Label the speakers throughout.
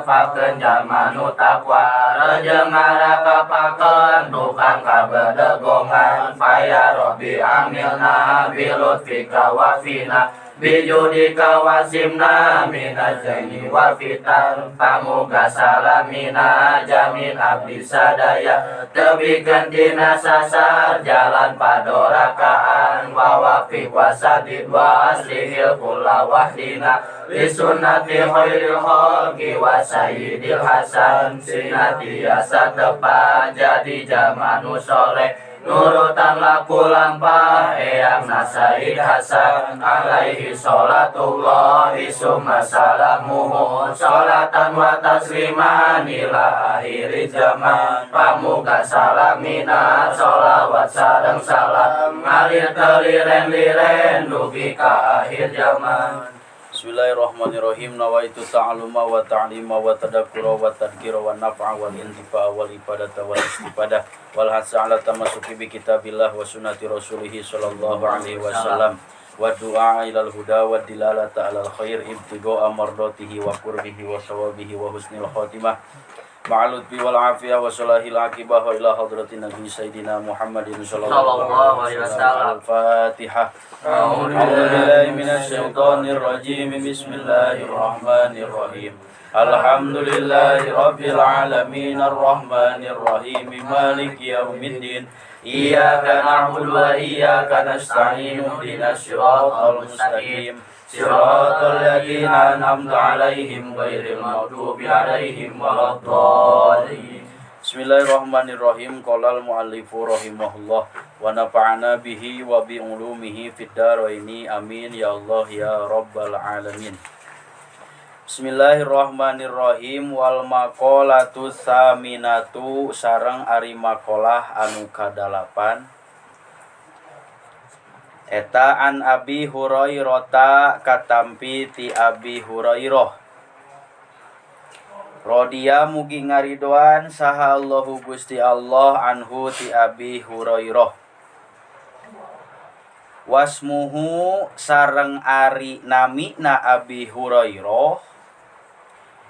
Speaker 1: pakeun jalma nu takwa rejeng ngarapapakeun tukang kabedegongan faya robbi amilna bilutfika wafina bijudika wasimna minaz zaini wal fitan pamuga salamina jamin abdi sadaya tebikeun tina sasar jalan padorakaan wa wafiq wasadid wa aslihil kulla wahdina li sunnati khairil khalqi wa sayyidil hasan sinati asa tepat jadi jamanu soleh nurutan laku lampah eyang nasaid hasan alaihi sholatullahi summa salamuhu sholatan wa tasliman ila akhiri zaman pamuga salamina sholawat sareng salam ngalir teliren-liren dugi ka akhir zaman.
Speaker 2: Bismillahirrahmanirrahim. Nawaitu ta'aluma wa ta'lima wa tadakkura wa tadhkira wa naf'a wal intifa'a wal ibadata wal istifadah wal hasa ala tamasuki bi kitabillah wa sunnati rasulih sallallahu alaihi wasallam wa du'a ilal huda wa dilalata alal khair ibtigha'a mardatihi wa qurbihi wa sawabihi wa husnil khatimah ma'al lutfi wal afiyah wa salahil aqibah wa ila hadratin nabi sayyidina Muhammadin sallallahu alaihi wasallam. Al-Fatihah. A'udzu billahi minasy syaithanir rajim. Bismillahirrahmanirrahim. Alhamdulillahi rabbil alamin arrahmanir rahim maliki yaumiddin. Iyyaka na'budu wa iyyaka nasta'in ihdinas siratal mustaqim. Siratal ladzina an'amta 'alaihim ghairil maghdubi 'alaihim waladdallin. Bismillahirrahmanirrahim. Qala al-muallifu rahimahullah wa nafa'ana bihi wa bi ulumihi fid dharaini amin ya Allah ya rabbal alamin. Bismillahirrahmanirrahim. Wal maqalatu saminatu sareng ari maqalah anu kadalapan eta an Abi Hurairah katampi ti Abi Hurairah Rodia mugi ngaridoan saha Allahu Gusti Allah anhu ti Abi Hurairah wasmuhu sareng ari namina Abi Hurairah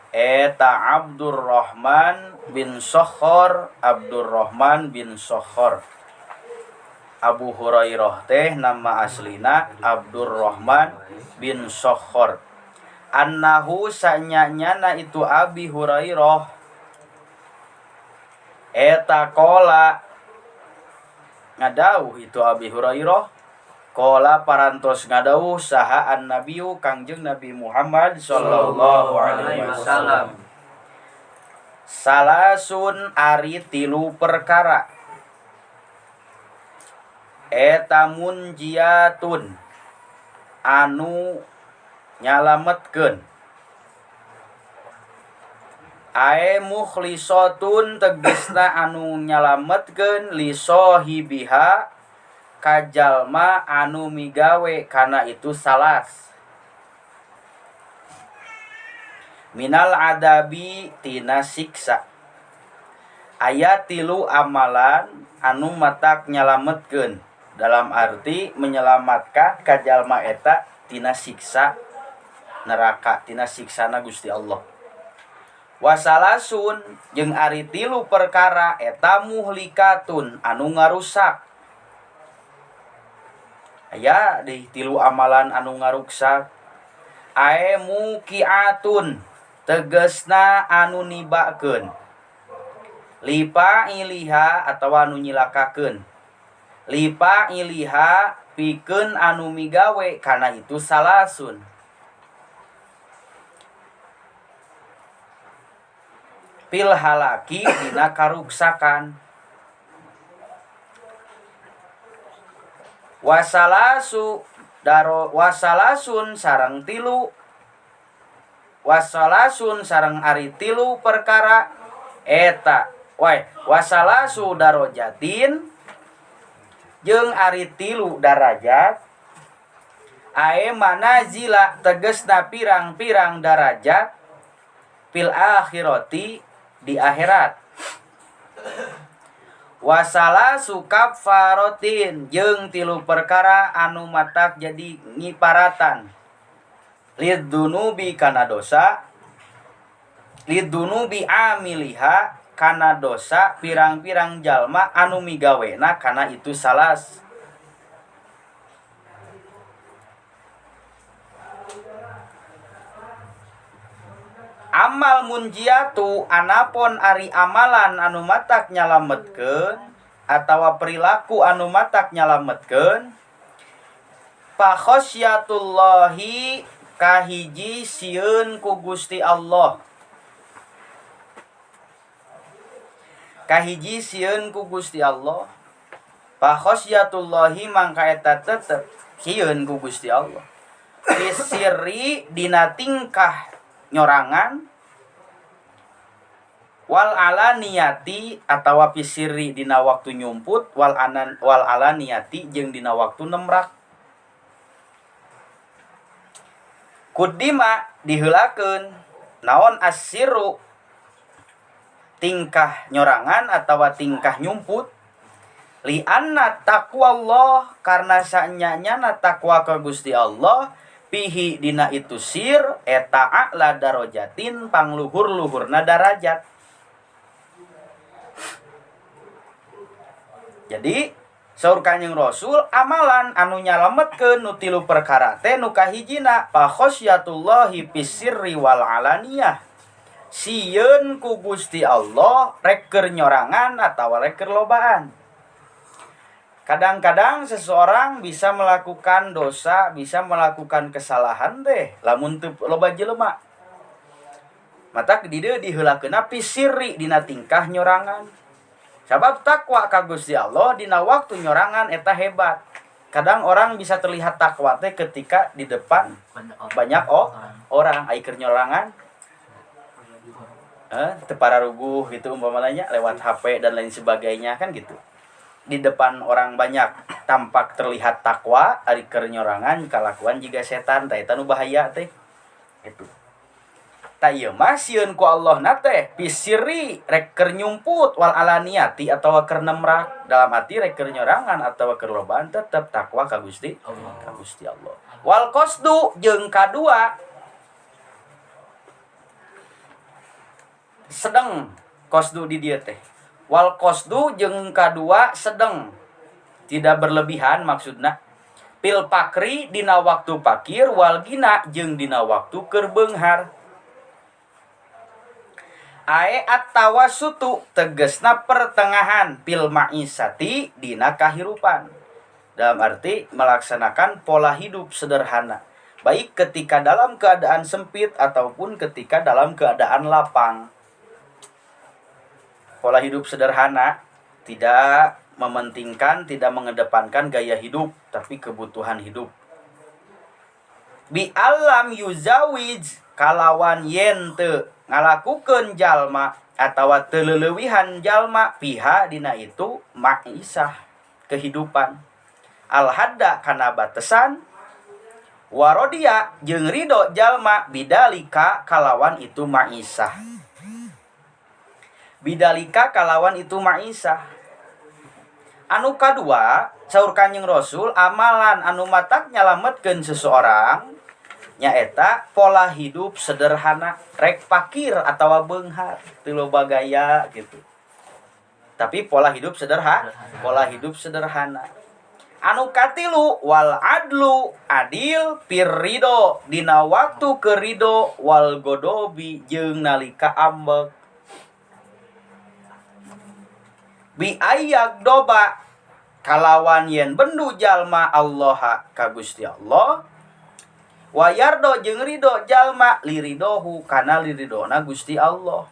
Speaker 2: eta Abdurrahman bin Sakhar. Abdurrahman bin Sakhar. Abu Hurairah teh nama aslina Abdurrahman bin Sakhar. Annahu sanyanyana itu Abi Hurairah eta qala ngadauh itu Abi Hurairah qala parantos ngadauh saha an-nabiyu Kangjeng Nabi Muhammad sallallahu alaihi wasallam salasun ari tilu perkara eta munjiatun anu nyalametkeun ae mukhlisatun tegesna anu nyalametkeun li sahibiha kajalma anu migawe kana itu salas minal adabi tina siksa aya tilu amalan anu matak nyalametkeun dalam arti menyelamatkan kajalma eta tina siksa neraka tina siksana Gusti Allah. Wasalasun jeung ari tilu perkara eta muhlikatun anu ngarusak. Aya deui tilu amalan anu ngaruksak. Ae muqiatun tegesna anu nibakeun. Lipa iliha atawa anu nyilakakeun. Lipa iliha pikeun anu migawe kana itu salasun. Pil halaki dina karuksakan. Wasalasun sareng tilu. Wasalasun sareng ari tilu perkara eta. Wasalasu darojatin jeung ari tilu darajat ae manazila tegesna pirang-pirang darajat fil akhirati di akhirat wasalasu kaffaratin jeung tilu perkara anu matak jadi ngiparatan lidzunubi kana dosa lidunubi amiliha kana dosa pirang-pirang jalma anu migawena kana itu salas. Amal munjiatu anapun ari amalan anu matak nyalametkeun atawa perilaku anu matak nyalametkeun fa khosyatullahi kahiji sieun ku Gusti Allah. Kahiji sieun ku Gusti Allah. Fa khosyatullahi mangka eta tetep sieun ku Gusti Allah. Bisiri dina tingkah nyorangan wal alaniyati atawa pisiri dina waktu nyumput wal alaniyati jeung dina waktu nemrak. Kudima diheulakeun naon asiru tingkah nyorangan atawa tingkah nyumput li anna taqwallah karna sanyanyana takwa ka Gusti Allah pihi dina itu sir eta a'la darajatin pangluhur-luhurna darajat. Jadi saur Kanjeng Rasul amalan anu nyalametkeun nu tilu perkara teh nu kahijina fa khosyatullahi pisirri wal alaniyah. Sieun ku Gusti Allah rek keur nyorangan atawa rek keur lobaan. Kadang-kadang seseorang bisa melakukan dosa, bisa melakukan kesalahan teh lamun teu loba jelema. Mata di dieu diheulakeunna pisiri dina tingkah nyorangan. Sabab takwa ka Gusti Allah dina waktu nyorangan eta hebat. Kadang orang bisa terlihat takwa teh ketika di depan banyak orang ai keur nyorangan. Teu pararuguh gitu umpamanya lewat HP dan lain sebagainya kan gitu. Di depan orang banyak tampak terlihat takwa ari keur nyorangan kalakuan jiga setan tah eta nu bahaya teh itu. Ta ieu mah sieun ku Allah na teh pisiri rek keur nyumput wal alaniyati atawa keur nemrak dalam arti rek keur nyorangan atawa keur lobaan tetep takwa ka Gusti Allah. Wal qasdu jeung kadua sedeng qasdu di dieu teh. Wal qasdu jeung kadua sedeng tidak berlebihan maksudna pil pakri dina waktu pakir wal gina jeung dina waktu keur beunghar. Ae at-tawassutu tegesna pertengahan pil ma'isati dina kahirupan. Dalam arti melaksanakan pola hidup sederhana baik ketika dalam keadaan sempit ataupun ketika dalam keadaan lapang. Pola hidup sederhana tidak mementingkan, tidak mengedepankan gaya hidup, tapi kebutuhan hidup. Bi alam yuzawij kalawan yen teu ngalakukeun jalma atawa teu leuleuwihan jalma piha dina itu ma'isah kehidupan. Al hadda kana batesan warodia jeung ridho jalma bidalika kalawan itu ma'isah. Bidalika kalawan itu ma'isah. Anu kadua saur Kanjeng Rasul amalan anu matak nyalametkeun seseorang nyaeta pola hidup sederhana rek pakir atawa beunghar teu loba gaya gitu. Tapi pola hidup sederhana. Anu katilu wal adlu adil pirrido dina waktu kerido wal godobi jeung nalika ambek. Bi ayak doba kalawan yen bendu jalma Allah ka Gusti Allah wayardo jeung ridho jalma liridohu kana liridona Gusti Allah.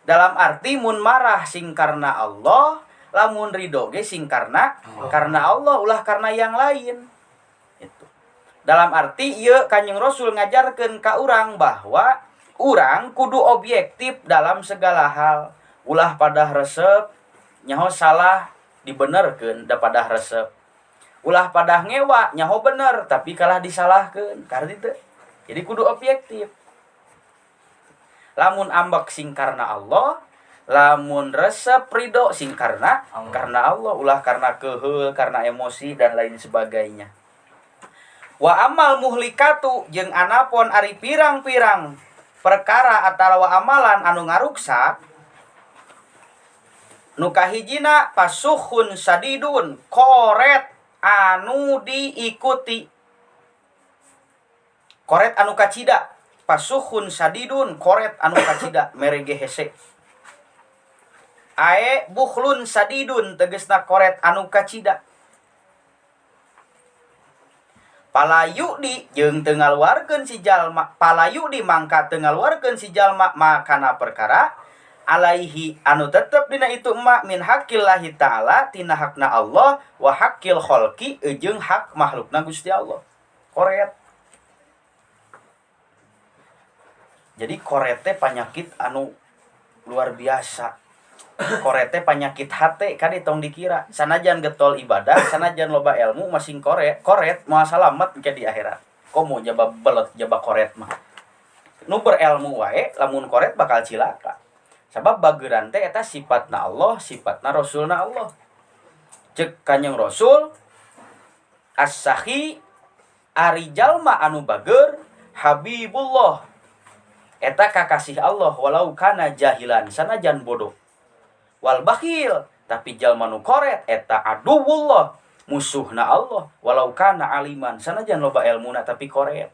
Speaker 2: Dalam arti mun marah sing karena Allah, lamun ridho ge sing karena Allah ulah karena yang lain. Itu. Dalam arti ieu Kanjeng Rasul ngajarkeun ka urang bahwa urang kudu objektif dalam segala hal. Ulah pada resep nyaho salah dibenerkeun da pada resep. Ulah pada ngewa nyaho bener tapi kalah disalahkeun karena itu. Jadi kudu objektif. Lamun ambek sing karena Allah, lamun resep ridho sing karena Allah, ulah karena keheul, karena emosi dan lain sebagainya. Wa amal muhlikatu jeung anapun ari pirang-pirang
Speaker 3: perkara atau amalan anu ngaruksak nu kahijina pasuhun sadidun koret anu diikuti. Koret anu kacida pasuhun sadidun koret anu kacida merege hese. Ae bukhlun sadidun tegesna koret anu kacida. Palayu di jeung teu ngaluarkeun si jalma, palayu di mangka teu ngaluarkeun si jalma makana perkara alaihi anu tetep dina itu emak min haqillahi ta'ala tina hakna Allah wa haqqil khalqi jeung hak makhlukna Gusti Allah. Koret. Jadi koret teh panyakit anu luar biasa. Koret teh panyakit hate kadi tong dikira. Sanajan getol ibadah, sanajan loba ilmu masing koret moal salamet ke di akhirat. Komo jaba belet jaba koret mah. Nu berilmu wae lamun koret bakal cilaka. Sabab bageuran teh eta sifatna Allah, sifatna Rasulna Allah. Ceuk Kanjeng Rasul as-sahi ari jalma anu bageur Habibullah. Eta kakasih Allah walau kana jahilan sanajan bodoh. Wal bakhil tapi jalma nu koret eta aduwullah musuhna Allah walau kana aliman sanajan loba ilmuna tapi koret.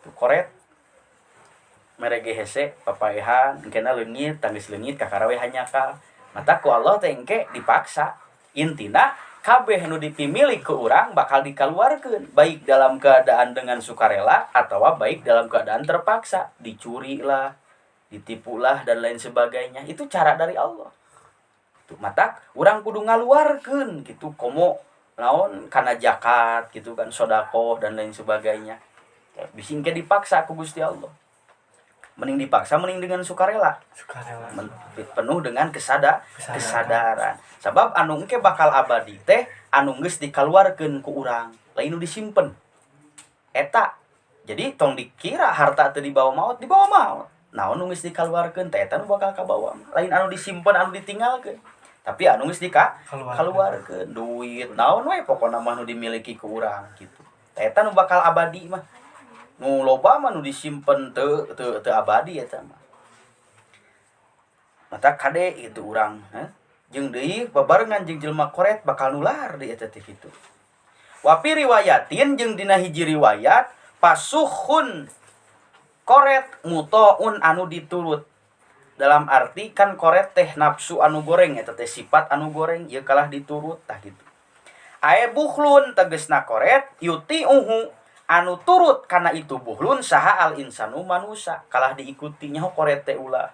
Speaker 3: Tu koret merege hese papaehan engkena leungit tangis leungit kakarawe hanyakal. Mata ku Allah teh engke dipaksa. Intina kabeh nu dipimilih ke urang bakal dikaluarkeun baik dalam keadaan dengan sukarela atau baik dalam keadaan terpaksa, dicuri lah, ditipu lah dan lain sebagainya. Itu cara dari Allah. Tuh matak urang kudu ngaluarkeun gitu komo naon kana zakat gitu kan, sedekah dan lain sebagainya. Bising ke dipaksa ku Gusti Allah. Mending dipaksa mending dengan sukarela. Penuh dengan kesadaran. Sabab anu engke bakal abadi teh anu geus dikaluarkeun ku urang, lain nu disimpen. Eta. Jadi tong dikira harta teu dibawa maut, dibawa maut. Naon nu geus dikaluarkeun teh eta nu bakal kabawa. Lain anu disimpen anu ditinggalkeun. Tapi anu geus dikaluarkeun duit naon we pokona mah nu dimiliki ku urang gitu. Eta nu bakal abadi mah. Nu loba mah nu disimpen teu abadi eta mah. Mata kade itu urang, jeung deui babarengan jeung jelma koret bakal nular di eta teh kitu. Wa fi riwayatin jeung dina hiji riwayat pasuhun koret mutoun anu diturut. Dalam arti kan koret teh nafsu anu goreng eta teh sifat anu goreng ieu kalah diturut tah gitu. Ae bukhlun tegesna koret yuti'uhu anu turut kana itu buhlun saha al insanu manusia kalah diikuti nyaho koret teh ulah.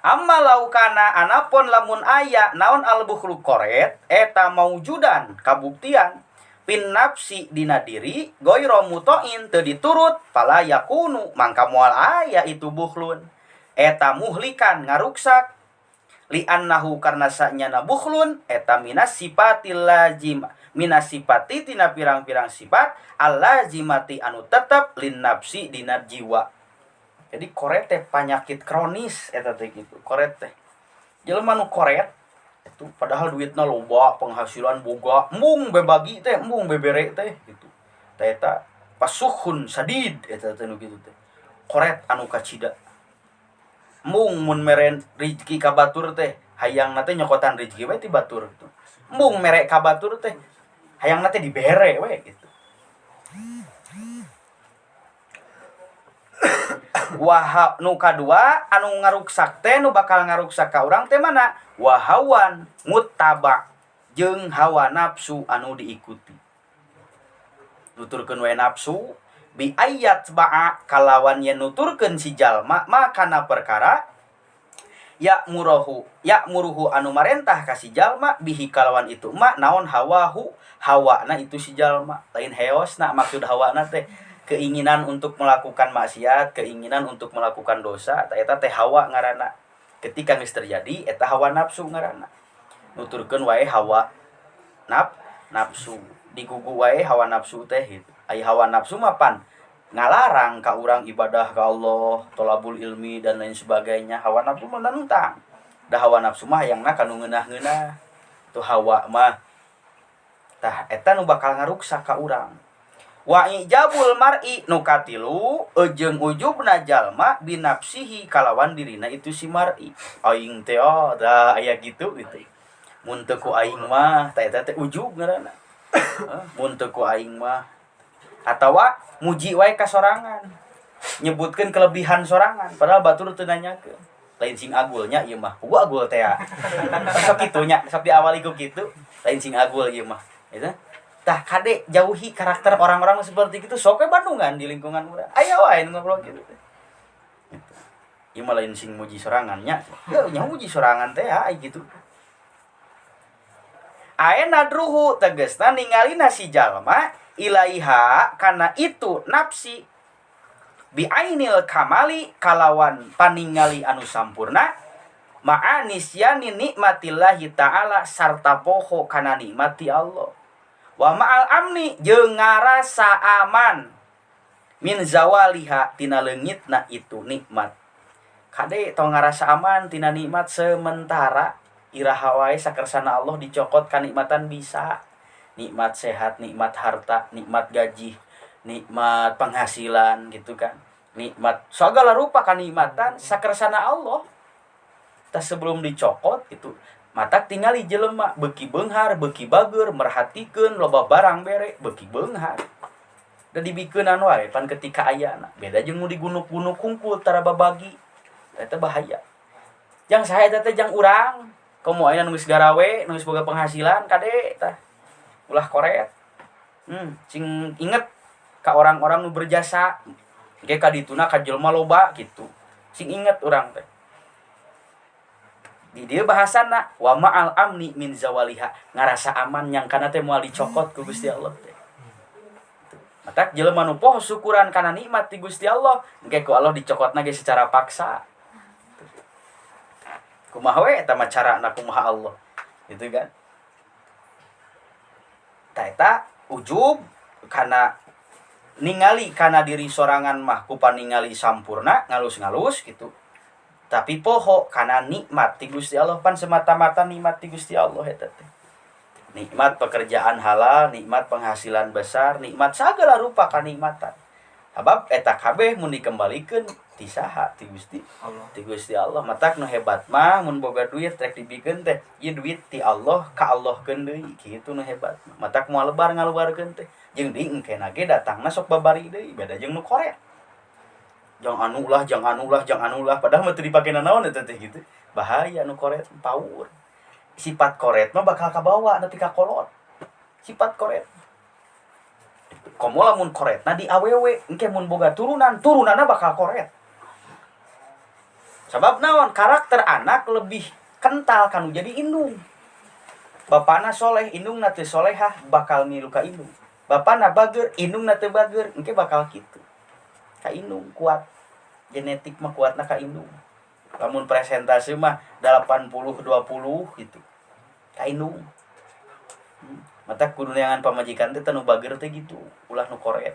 Speaker 3: Amma laukana anapun lamun aya naon al bukhlu koret eta maujudan kabuktian pin nafsi dina diri goiro mutoin teu diturut pala yakunu mangka moal aya itu bukhlun eta muhlikan ngaruksak li annahu karna sanyana bukhlun eta minas sifatil lazim minas sifati tina pirang-pirang sifat allazimati anu tetep lin nafsi dina jiwa. Jadi koret teh penyakit kronis eta teh gitu. Koret teh jelema nu koret itu padahal duitna loba, penghasilan boga, embung bebagi teh, embung bebere teh gitu. Teh eta pasuhun sadid eta teh nu kitu teh. Koret anu kacida. Embung mun meren rezeki ka batur teh, hayangna teh nyokotan rezeki we ti batur tuh. Embung mere ka batur teh, hayangna teh dibere we gitu. Wah nu kadua anu ngaruksak teh nu bakal ngaruksak ka urang teh mana? Wahawan muttaba jeung hawa nafsu anu diikuti. Nuturkeun we nafsu bi ayat ba'a kalawan yen nuturkeun si jalma makana perkara ya muruhu anu marentah ka si jalma bihi kalawan itu mah naon hawana itu si jalma lain heosna maksud hawana teh keinginan untuk melakukan maksiat, keinginan untuk melakukan dosa, eta teh hawa ngaranna. Ketika geus terjadi eta hawa nafsu ngaranna. Nuturkeun wae hawa nafsu. Digugu wae hawa nafsu teh gitu. Ai hawa nafsu mah pan ngalarang ka urang ibadah ka Allah, thalabul ilmi dan lain sebagainya. Hawa nafsu mah nentang. Da hawa nafsu mah hayangna kanu ngeunah-ngeunah. Tu hawa mah tah eta nu bakal ngaruksak ka urang. Wa ijabul mar'i nu katilu jeung ujubna jalma binafsihi kalawan dirina itu si mar'i. Aing teh da aya gitu. Mun teu ku aing mah eta teh ujub ngaranna. Mun teu ku aing mah atawa muji wae ka sorangan. Nyebutkeun kelebihan sorangan padahal batur teu nanyakeun. Lain sing agulnya ieu mah. Ku agul teh. Sok kitu nya, sok diawali ku kitu. Lain sing agul ieu mah. Eta tah kade jauhi karakter orang-orang seperti itu sok we Bandungan di lingkungan urang. Aya wae nu ngobrol kitu teh. Ieu mah lain sing muji sorangan nya. Heuh nya muji sorangan teh ai gitu. Aena druhu tegasna ningalina si jalma ilaiha kana itu nafsi bi ainil kamali kalawan paningali anu sampurna ma'anisyani nikmatillahi ta'ala sarta poho kana nikmati Allah. Wa ma'al amni jeung ngarasa aman min zawaliha tina leungitna itu nikmat. Kade tong ngarasa aman tina nikmat sementara iraha wae sakersana Allah dicokot kanikmatan bisa. Nikmat sehat, nikmat harta, nikmat gaji, nikmat penghasilan gitu kan. Nikmat segala rupa kanikmatan sakersana Allah. Tah sebelum dicokot itu matak tingali jelema beuki beunghar, beuki bageur, merhatikeun loba barang bere, beuki beunghar. Da dibikeunan wae pan ketika ayana. Beda jeung nu digunuk-gunuk hungkul tara babagi. Eta bahaya. Jang saha eta teh jang urang. Komo aya nu geus garawe, nu geus boga penghasilan kade tah. Ulah koret. Sing inget ka orang-orang nu berjasa. Ge ka dituna ka jelema loba gitu. Sing inget urang teh. Di dieu bahasana wa ma'al amni min zawaliha, ngarasa aman yang kana teh moal dicokot ku Gusti Allah teh. Matak jelema nu poho syukuran kana nikmat ti Gusti Allah, engke ku Allah dicokotna ge secara paksa. Kumaha we eta mah carana kumaha Allah. Gitu kan. Tah eta ujub kana ningali kana diri sorangan mah ku paningali sampurna, ngalus-ngalus gitu. Tapi poho kana nikmat ti Gusti Allah pan semata-mata nikmat ti Gusti Allah eta teh. Nikmat pekerjaan halal, nikmat penghasilan besar, nikmat sagala rupa kanikmatan. Sabab eta kabeh mun dikembalikeun ti saha ti Gusti Allah. Ti Gusti Allah. Matak nu hebat mah mun boga duit rek dibikeun teh, ieu duit ti Allah ka Allahkeun deui kitu nu hebat. Matak moal lebar ngalubarkeun teh. Jeung di engkena ge datangna sok babari deui, beda jeung nu korek. Jang anu lah, padahal mah teu dipakena naon eta teh gitu. Bahaya anu koret paur. Sifat koret mah bakal kabawa nepi ka kolot. Sifat koret. Komo lamun koretna di awewe, engke mun boga turunanna bakal koret. Sabab naon? Karakter anak lebih kental kanu jadi indung. Bapana soleh, indungna teu solehah, bakal milu ka indung. Bapana bageur, indungna teu bageur, engke bakal kitu. Ka indung kuat. Genetik mah kuatna ka indung. Lamun presentasi mah 80-20 gitu. Ka indung. Mata kudu neangan pamajikan teh nu bageur teh gitu. Ulah nu koret.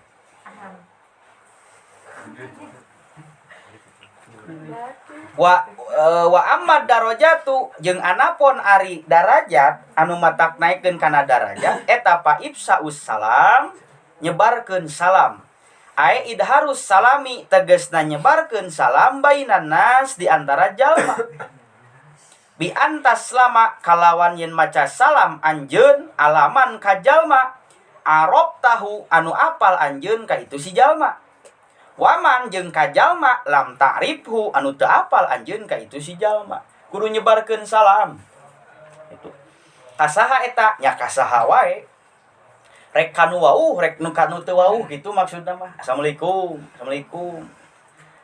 Speaker 3: Wa amma darajatu jeung anapun ari darajat anu matak naikeun kana darajat eta pa ifsaus salam nyebarkeun salam. Ai idharus salami tegasna nyebarkeun salam bainan nas di antara jalma. Bi antas lama kalawan yen maca salam anjeun alaman ka jalma arab tahu anu apal anjeun ka itu si jalma. Waman jeung ka jalma lam ta'rifhu anu teu apal anjeun ka itu si jalma. Kudu nyebarkeun salam. Itu. Kasaha eta? Nya kasaha wae. Rek kanu wauh, rek nu kanu teu wauh gitu maksudna mah. Assalamualaikum, assalamualaikum.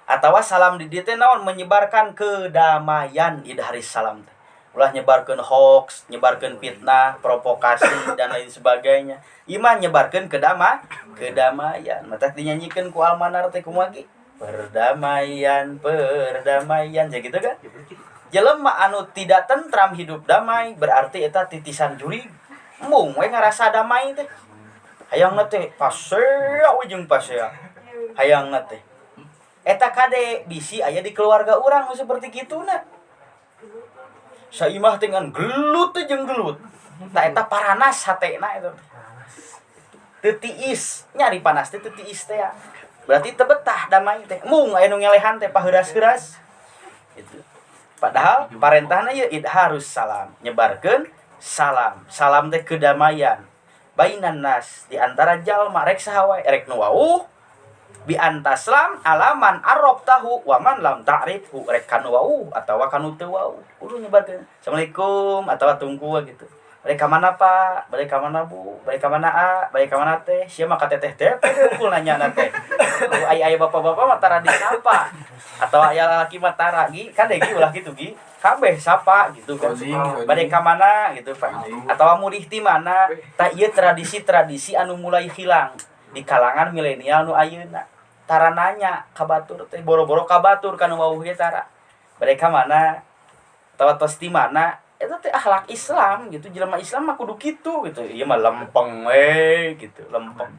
Speaker 3: Atawa salam di dieu teh naon menyebarkan kedamaian idharis salam teh. Ulah nyebarkeun hoax, nyebarkeun fitnah, provokasi dan lain sebagainya. Ieu mah nyebarkeun kedamaian. Matak dinyanyikeun ku almanar teh kumaha ge? Perdamaian, perdamaian, jadi gitu kan? Jelema anu tidak tentram hidup damai berarti eta titisan jurig. Embung we ngarasa damai teh. Hayangna teh pasea we jeung pasea. Hayangna teh. Eta kade bisi aya di keluarga urang seperti kituna. Saimah dengan gelut teh jeung gelut. Tah eta paranas hatena eta. teu tiis nyari panas teh teu tiis teh ya. Berarti teu betah damai teh mung aya nu ngelehan teh paheuras-heuras itu. Padahal parentahna ieu harus salam nyebarkeun salam teh kedamaian bainan nas di antara jalma rek saha wae rek nu wauh bi antaslam alaman arab tahu waman lam ta'rifhu rek kanu wauh atawa kanu teu wauh kudu nyebarkeun assalamualaikum atawa tunggu gitu balik ka mana Pak balik ka mana Bu balik ka mana A balik ka mana teh sia mah ka teteh teh kumpul nanya na teh ai bapak-bapak mah tara disapa atawa aya lalaki mah tara gi kan deui ulah gitu gi kabeh sapa gitu kan balik ka mana gitu Pak atawa mulih ti mana tah ieu tradisi-tradisi anu mulai hilang di kalangan milenial nu ayeuna tara nanya ka batur teh boro-boro ka batur kana wauh ge tara balik ka mana atawa tos ti mana eta teh akhlak Islam gitu jelema Islam mah kudu kitu gitu ieu mah lempeng we gitu lempeng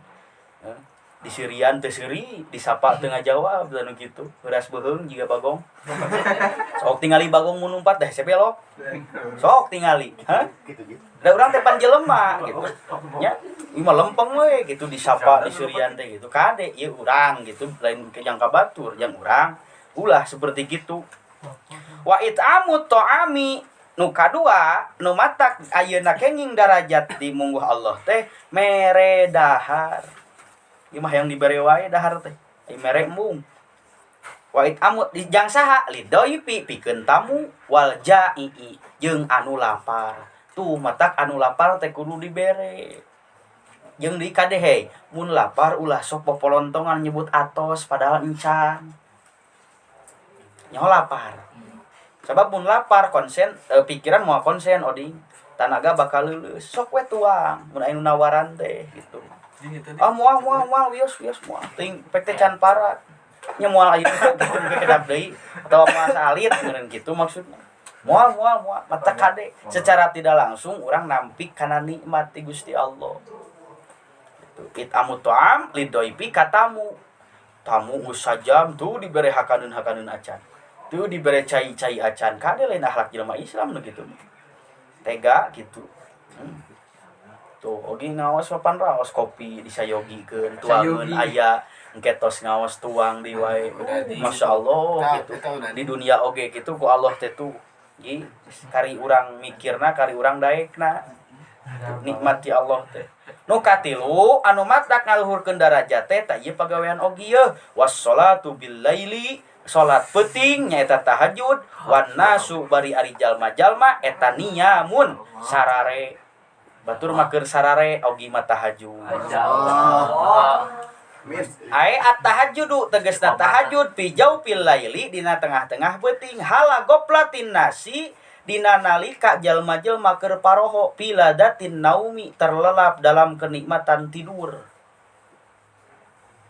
Speaker 3: di Sirian teh seuri disapa teu ngajawab anu kitu beras beuheung jiga bagong sok tingali bagong mun numpat dah sebelok sok tingali gitu da urang teh pan jelema gitu nya ieu mah lempeng we gitu disapa di Sirian teh gitu kade ieu urang gitu lain ke jang kabatur jang urang ulah seperti kitu wa it'amut ta'ami nu kadua nu matak ayeuna kenging darajat di mungguh Allah teh mere dahar ieu mah yang dibere wae dahar teh ai mere embung wa amut di jang saha lidoipi pikeun tamu wal jai'i jeung anu lapar tuh matak anu lapar teh kudu dibere jeung di kadehe mun lapar ulah sok popolontongan nyebut atos padahal encan nyaho lapar sabab mun lapar konsen pikiran moal konsen oding tanaga bakal leuleus sok we tuang mun aya nu nawaran teh gitu moal wios moal ting pek teh can parat nya moal aya gitu kedap deui atawa moal salit ngeureun kitu maksudna moal mata kade secara tidak langsung urang nampik kana nikmat ti Gusti Allah itu itamu ta'am lidoipi katamu tamu usajam tuh dibere hakaneun acan tuh dibere cai acan kade lain akhlak jelema Islam nu kitu tega gitu tuh oge ngaos papan raos kopi disayogikeun tuangeun aya engke tos ngaos tuang di wae masyaallah gitu di dunia oge gitu ku Allah teh tuh ieu kari urang mikirna kari urang daekna nikmati Allah teh nu katilu anu matak ngaluhurkeun darajat teh tah ieu pagawean oge yeuh wassalatu bil laili salat peuting nyaeta tahajud wan nasu bari ari jalma-jalma eta niyamun sarare batur mah keur sarare ogi mah tahajud ai at-tahajjudu tegasna tahajud fi jaufil laili dina tengah-tengah beuting hala goplatin nasi dina nalika jalma-jalma keur paroho piladatin naumi terlelap dalam kenikmatan tidur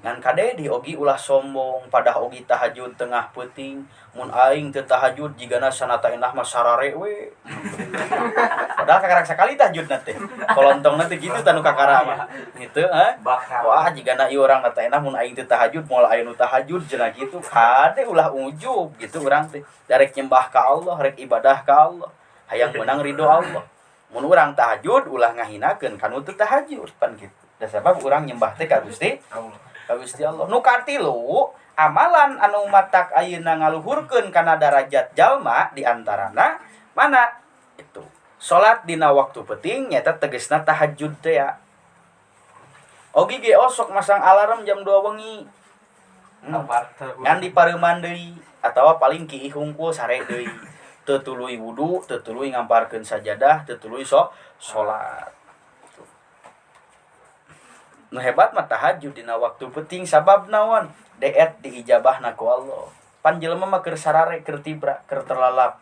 Speaker 3: ngan kade di ogi ulah sombong padah ogi tahajud tengah peuting mun aing teu tahajud jigana sanata enah mah sarare we padahal kakarak sakali tahajudna teh kolontongna teh kitu tanu kakara mah gitu wah jigana ieu urang eta enah mun aing teu tahajud moal aya nu tahajud cenah kitu kade ulah ujub gitu urang teh darek nyembah ka Allah rek ibadah ka Allah hayang meunang ridho Allah mun urang tahajud ulah ngahinakeun kanu teu tahajud pan kitu da sabab urang nyembah teh ka Gusti Gusti Allah. Nu katilu amalan anu matak ayeuna ngaluhurkeun kana darajat jalma di antarana mana itu salat dina waktu peuting nyaeta tegasna tahajud teh ya. Ogi ge osok masang alarm jam 2 wengi. Ngan dipareuman deui atawa paling kiih hungkul sare deui. Teu tuluy wudu, teu tuluy ngamparkeun sajadah, teu tuluy salat. Nu hebat mah tahajud dina waktu peuting sabab naon deet diijabahna ku Allah pan jelema mah keur sarare keur tibra keur terlalap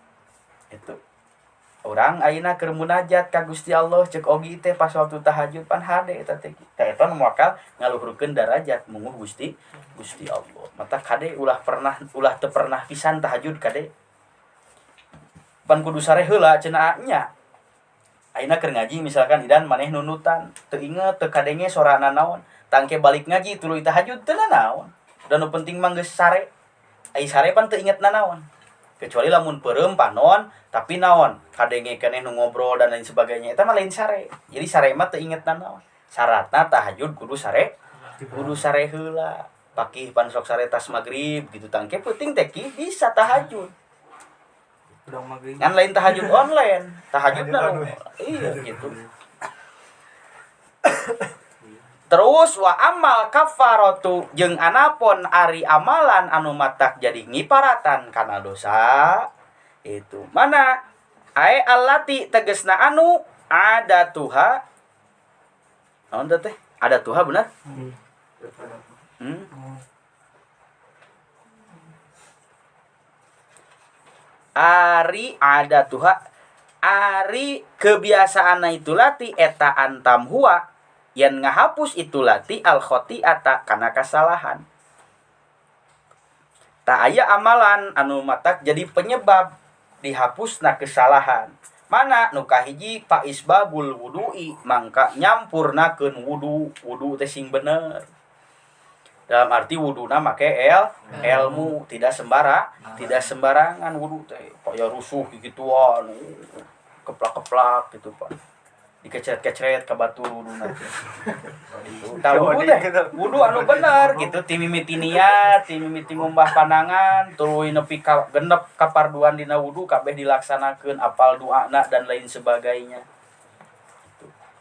Speaker 3: itu urang ayeuna keur munajat ka Gusti Allah ceuk ogi teh pas waktu tahajud pan hade eta teh eta nu moal ngaluhurkeun darajat munguh Gusti Allah mata kade ulah teu pernah pisan tahajud kade pan kudu sare heula cenah nya ayeuna keur ngaji misalkan idan maneh nunutan teu inget teu kadenge sorana naon tangke balik ngaji tuluy tahajud teu naon dan nu penting mah geus sare ai sare pan teu inget naon kecuali lamun peureum panon tapi naon kadenge keneh nu ngobrol dan lain sebagainya eta mah lain sare jadi sare mah teu inget naon Syaratna tahajud kudu sare heula. Pakih pan sok sare tas magrib gitu tangke penting teh bisa tahajud. Kan lain tahajud online, tahajudna iya gitu. Terus wa amal kafaratu jeung anapun ari amalan anu matak jadi ngiparatan kana dosa itu mana ae allati tegesna anu ada tuha naon teh ada tuha benar ari ada tuha ari kebiasaanna itu lati eta antam huwa yang ngahapus itu lati al khoti'ata kana kasalahan. Tak aya amalan anu matak jadi penyebab dihapusna kesalahan. Mana nu kahiji fa isbabul wudu'i mangka nyampurnakeun wudu teh sing bener. Dalam arti wuduna make ilmu tidak sembarangan wudu teh kaya rusuh gituan keplak-keplak gitu Pak. Dikecret-kecret ke batu wuduna teh. Tahu wudu anu bener gitu ti mimiti niat, ti mimiti ngumbah panangan, tuluy nepi ka genep kaparduan dina wudu kabeh dilaksanakeun apal doana dan lain sebagainya.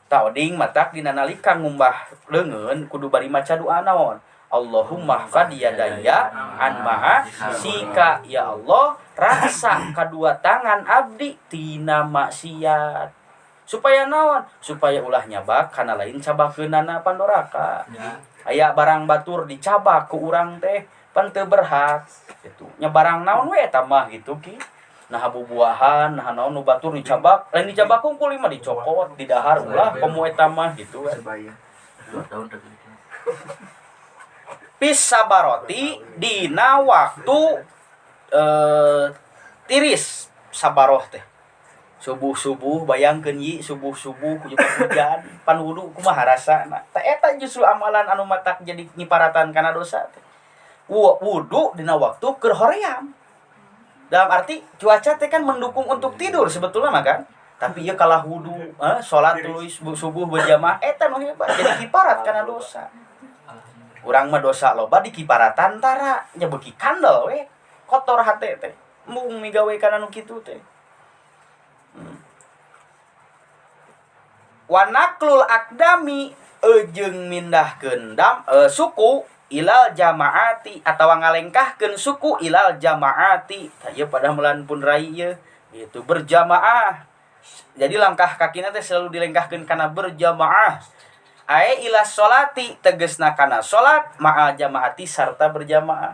Speaker 3: Tah oding matak dina nalika ngumbah leungeun kudu bari maca doa naon? Allahumma fad yadaya an ma'a sika ya Allah rasa kedua tangan abdi tina maksiat. Supaya naon? Supaya ulah nyabak kana lain cabakeunana pandoraka. Aya barang batur dicabak ku urang teh pan teu berhak gitu. Nya barang naon we eta mah gitu ki. Nah bubuahan, nah naon nu batur dicabak, lain dicabak kungkul mah dicokot, didahar ulah komo eta mah gitu we. Pis sabaroti dina waktu tiris sabaroh teh. Subuh-subuh bayangkeun yi subuh-subuh hujan pan wudu kumaha rasana. Tah eta justru amalan anu matak jadi ngiparatan kana dosa teh. Wudu dina waktu keur hoream. Dalam arti cuaca teh kan mendukung untuk tidur sebetulnya mah kan. Tapi ieu kalah wudu, salat tuluy subuh berjamaah eta nu hebat jadi kiparat kana dosa. Urang mah dosa loba dikiparatan tara nya beuki kandel we kotor hate teh. Mung migawe kana nu kitu teh. Wanaklul akdami jeung mindahkeun suku ilal jamaati atawa ngalengkahkeun suku ilal jamaati tah pada melan pun rai ieu itu berjamaah. Jadi langkah kakina teh selalu dilengkahkeun kana berjamaah. Ae ila sholati tegesna kana salat ma'al jamaati sarta berjamaah.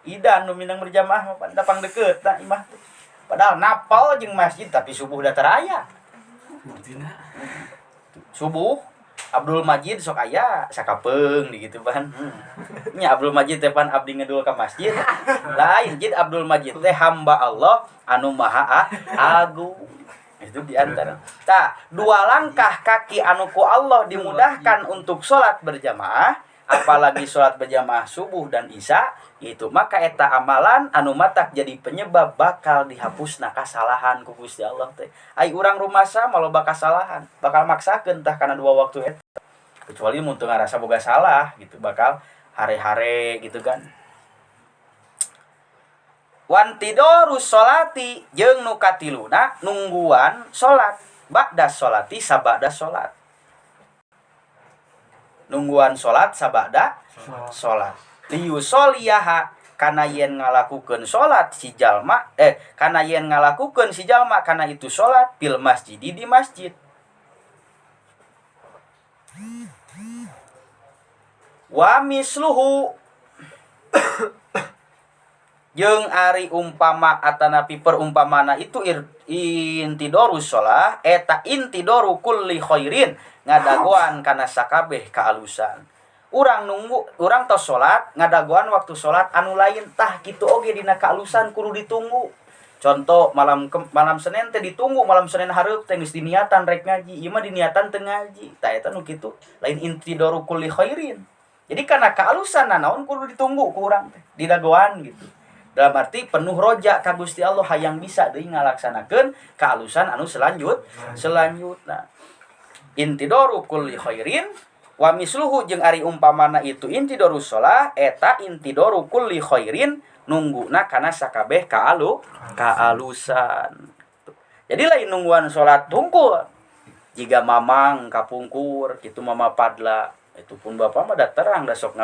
Speaker 3: Idan nu minang berjamaah mah dapang deukeut tah imah teh. Padahal napal jeung masjid tapi subuh da teraya. Subuh Abdul Majid sok aya sakapeung di gitu pan. Nya Abdul Majid teh pan abdi ngedul ka masjid. Lain jid Abdul Majid teh hamba Allah anu maha agung. Itu di antara. Tah, dua langkah kaki anu ku Allah dimudahkan untuk salat berjamaah, apalagi salat berjamaah subuh dan isya, itu maka eta amalan anu matak jadi penyebab bakal dihapusna kasalahan ku Gusti Allah teh. Ai urang rumasa maloba kasalahan, bakal maksakeun tah kana dua waktu eta. Kecuali mun teu ngarasa boga salah gitu, bakal hare-hare gitu kan. Wantidorus sholati jeung nu katiluna nungguan salat ba'da sholati sabada salat. Nungguan salat sabada salat. Liyusoliyaha kana yen ngalakukeun salat si jalma kana yen ngalakukeun si jalma kana itu salat fil masjid di masjid. Wa misluhu jeung ari umpama atanapi perumpamana itu intidorus shalah eta intidoru kulli khairin ngadagoan kana sakabeh kaalusan. Urang tos salat ngadagoan waktu salat anu lain tah kitu oge dina kaalusan kudu ditunggu. Contoh malam Senin teh ditunggu malam Senin hareup teh geus diniatan rek ngaji, ieu mah diniatan teu ngaji. Tah eta nu kitu lain intidoru kulli khairin. Jadi kana kaalusan naon kudu ditunggu ku urang teh didagoan gitu. Dalam arti penuh roja ka Gusti Allah hayang bisa deui ngalaksanakeun kaalusan anu selanjutna. intidoru kulli khairin wa misluhu jeung ari umpamana itu intidorus shalah eta intidoru kulli khairin nungguna kana sakabeh kaalusan. Jadi lain nungguan salat tungkul. Jika mamang kapungkur kitu mama padla itu pun bapak mah da terang da sok